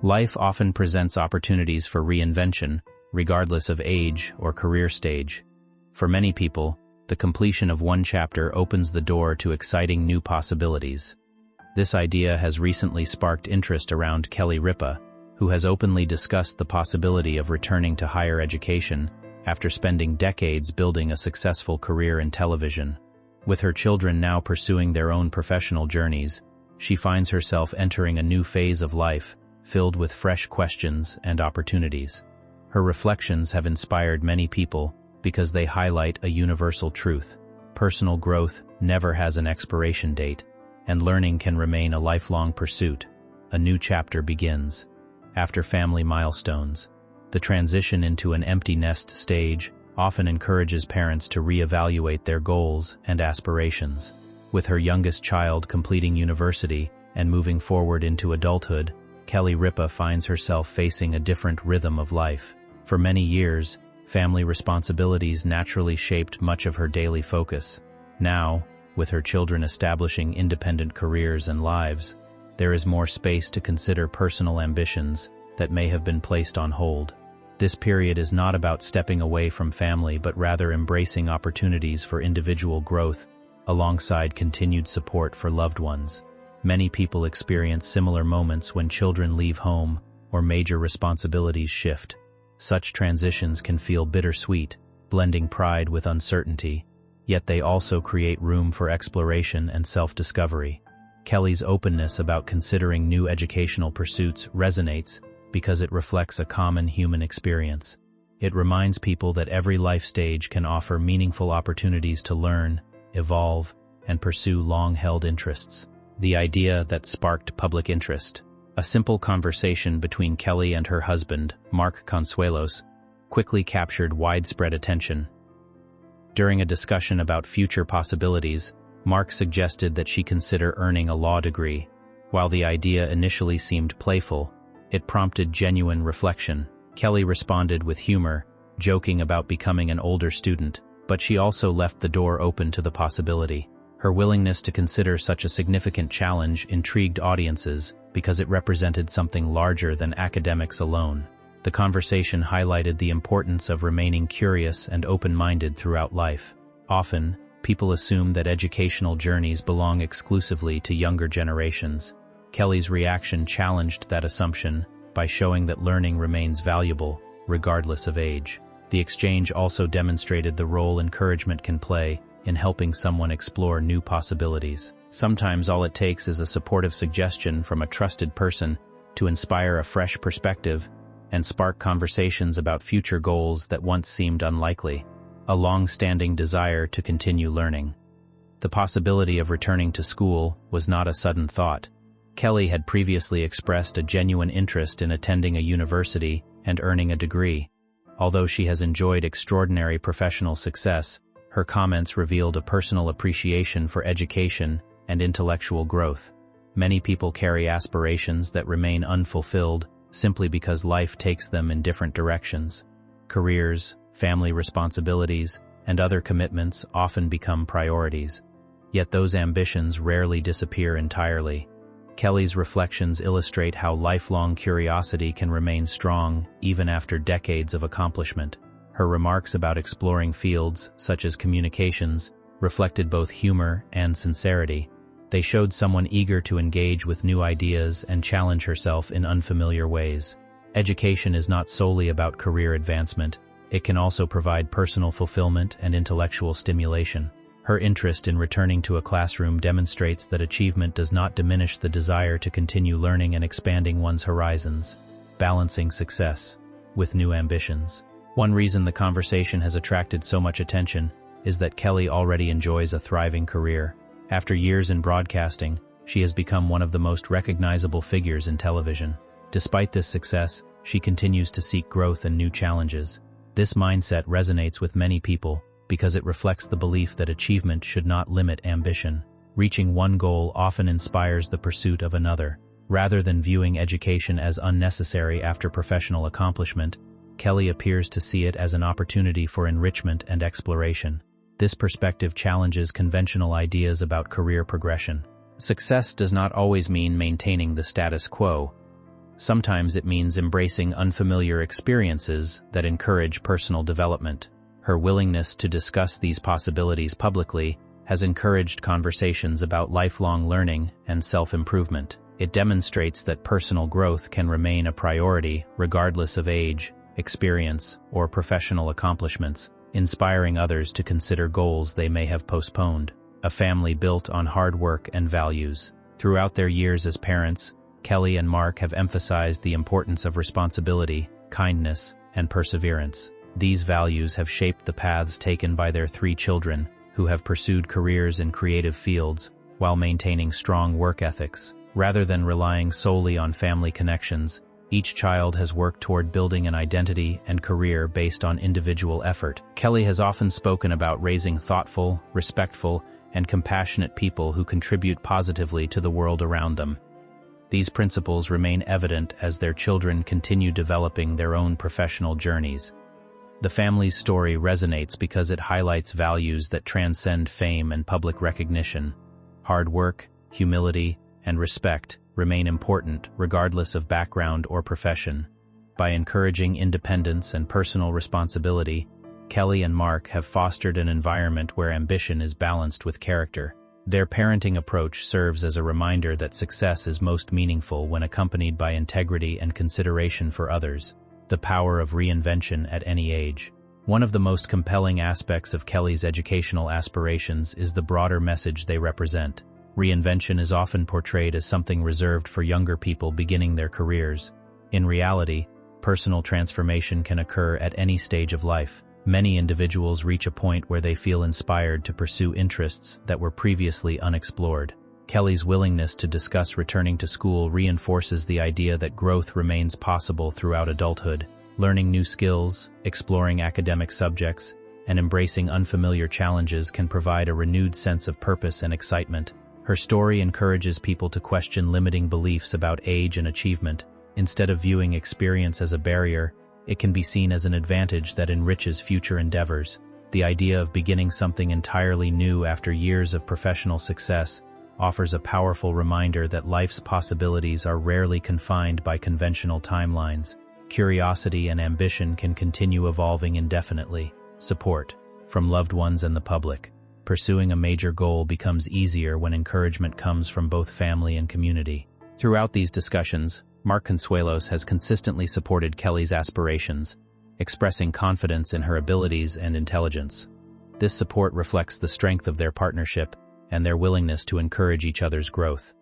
Life often presents opportunities for reinvention, regardless of age or career stage. For many people, the completion of one chapter opens the door to exciting new possibilities. This idea has recently sparked interest around Kelly Ripa, who has openly discussed the possibility of returning to higher education after spending decades building a successful career in television. With her children now pursuing their own professional journeys, she finds herself entering a new phase of life, filled with fresh questions and opportunities. Her reflections have inspired many people because they highlight a universal truth. Personal growth never has an expiration date, and learning can remain a lifelong pursuit. A new chapter begins. After family milestones, the transition into an empty nest stage often encourages parents to reevaluate their goals and aspirations. With her youngest child completing university and moving forward into adulthood, Kelly Ripa finds herself facing a different rhythm of life. For many years, family responsibilities naturally shaped much of her daily focus. Now, with her children establishing independent careers and lives, there is more space to consider personal ambitions that may have been placed on hold. This period is not about stepping away from family but rather embracing opportunities for individual growth alongside continued support for loved ones. Many people experience similar moments when children leave home or major responsibilities shift. Such transitions can feel bittersweet, blending pride with uncertainty, yet they also create room for exploration and self-discovery. Kelly's openness about considering new educational pursuits resonates because it reflects a common human experience. It reminds people that every life stage can offer meaningful opportunities to learn, evolve, and pursue long-held interests. The idea that sparked public interest. A simple conversation between Kelly and her husband, Mark Consuelos, quickly captured widespread attention. During a discussion about future possibilities, Mark suggested that she consider earning a law degree. While the idea initially seemed playful, it prompted genuine reflection. Kelly responded with humor, joking about becoming an older student, but she also left the door open to the possibility. Her willingness to consider such a significant challenge intrigued audiences because it represented something larger than academics alone. The conversation highlighted the importance of remaining curious and open-minded throughout life. Often, people assume that educational journeys belong exclusively to younger generations. Kelly's reaction challenged that assumption by showing that learning remains valuable, regardless of age. The exchange also demonstrated the role encouragement can play in helping someone explore new possibilities. Sometimes all it takes is a supportive suggestion from a trusted person to inspire a fresh perspective and spark conversations about future goals that once seemed unlikely. A long-standing desire to continue learning. The possibility of returning to school was not a sudden thought. Kelly had previously expressed a genuine interest in attending a university and earning a degree. Although she has enjoyed extraordinary professional success, her comments revealed a personal appreciation for education and intellectual growth. Many people carry aspirations that remain unfulfilled simply because life takes them in different directions. Careers, family responsibilities, and other commitments often become priorities. Yet those ambitions rarely disappear entirely. Kelly's reflections illustrate how lifelong curiosity can remain strong even after decades of accomplishment. Her remarks about exploring fields, such as communications, reflected both humor and sincerity. They showed someone eager to engage with new ideas and challenge herself in unfamiliar ways. Education is not solely about career advancement. It can also provide personal fulfillment and intellectual stimulation. Her interest in returning to a classroom demonstrates that achievement does not diminish the desire to continue learning and expanding one's horizons, balancing success with new ambitions. One reason the conversation has attracted so much attention is that Kelly already enjoys a thriving career. After years in broadcasting, she has become one of the most recognizable figures in television. Despite this success, she continues to seek growth and new challenges. This mindset resonates with many people because it reflects the belief that achievement should not limit ambition. Reaching one goal often inspires the pursuit of another. Rather than viewing education as unnecessary after professional accomplishment, Kelly appears to see it as an opportunity for enrichment and exploration. This perspective challenges conventional ideas about career progression. Success does not always mean maintaining the status quo. Sometimes it means embracing unfamiliar experiences that encourage personal development. Her willingness to discuss these possibilities publicly has encouraged conversations about lifelong learning and self-improvement. It demonstrates that personal growth can remain a priority regardless of age, experience, or professional accomplishments, inspiring others to consider goals they may have postponed. A family built on hard work and values. Throughout their years as parents, Kelly and Mark have emphasized the importance of responsibility, kindness, and perseverance. These values have shaped the paths taken by their 3 children, who have pursued careers in creative fields while maintaining strong work ethics. Rather than relying solely on family connections, each child has worked toward building an identity and career based on individual effort. Kelly has often spoken about raising thoughtful, respectful, and compassionate people who contribute positively to the world around them. These principles remain evident as their children continue developing their own professional journeys. The family's story resonates because it highlights values that transcend fame and public recognition. Hard work, humility, and respect remain important regardless of background or profession. By encouraging independence and personal responsibility, Kelly and Mark have fostered an environment where ambition is balanced with character. Their parenting approach serves as a reminder that success is most meaningful when accompanied by integrity and consideration for others. The power of reinvention at any age. One of the most compelling aspects of Kelly's educational aspirations is the broader message they represent. Reinvention is often portrayed as something reserved for younger people beginning their careers. In reality, personal transformation can occur at any stage of life. Many individuals reach a point where they feel inspired to pursue interests that were previously unexplored. Kelly's willingness to discuss returning to school reinforces the idea that growth remains possible throughout adulthood. Learning new skills, exploring academic subjects, and embracing unfamiliar challenges can provide a renewed sense of purpose and excitement. Her story encourages people to question limiting beliefs about age and achievement. Instead of viewing experience as a barrier, it can be seen as an advantage that enriches future endeavors. The idea of beginning something entirely new after years of professional success offers a powerful reminder that life's possibilities are rarely confined by conventional timelines. Curiosity and ambition can continue evolving indefinitely. Support from loved ones and the public. Pursuing a major goal becomes easier when encouragement comes from both family and community. Throughout these discussions, Mark Consuelos has consistently supported Kelly's aspirations, expressing confidence in her abilities and intelligence. This support reflects the strength of their partnership and their willingness to encourage each other's growth.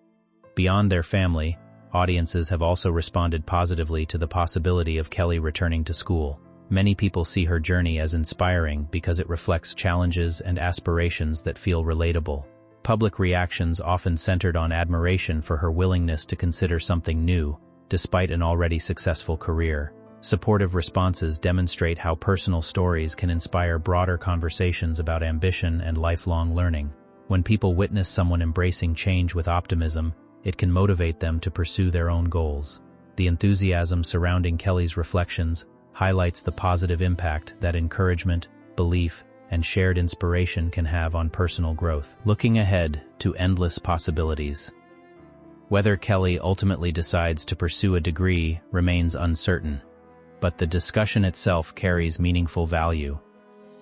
Beyond their family, audiences have also responded positively to the possibility of Kelly returning to school. Many people see her journey as inspiring because it reflects challenges and aspirations that feel relatable. Public reactions often centered on admiration for her willingness to consider something new, despite an already successful career. Supportive responses demonstrate how personal stories can inspire broader conversations about ambition and lifelong learning. When people witness someone embracing change with optimism, it can motivate them to pursue their own goals. The enthusiasm surrounding Kelly's reflections highlights the positive impact that encouragement, belief, and shared inspiration can have on personal growth. Looking ahead to endless possibilities. Whether Kelly ultimately decides to pursue a degree remains uncertain, but the discussion itself carries meaningful value.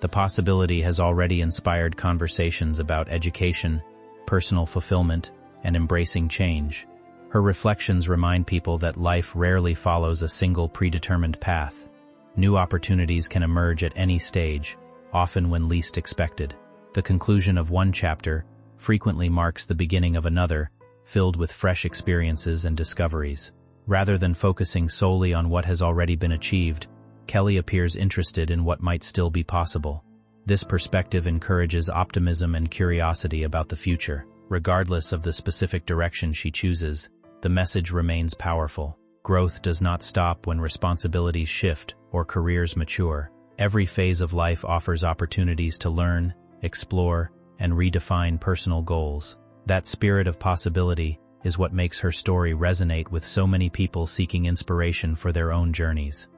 The possibility has already inspired conversations about education, personal fulfillment, and embracing change. Her reflections remind people that life rarely follows a single predetermined path. New opportunities can emerge at any stage, often when least expected. The conclusion of one chapter frequently marks the beginning of another, filled with fresh experiences and discoveries. Rather than focusing solely on what has already been achieved, Kelly appears interested in what might still be possible. This perspective encourages optimism and curiosity about the future. Regardless of the specific direction she chooses, the message remains powerful. Growth does not stop when responsibilities shift or careers mature. Every phase of life offers opportunities to learn, explore, and redefine personal goals. That spirit of possibility is what makes her story resonate with so many people seeking inspiration for their own journeys.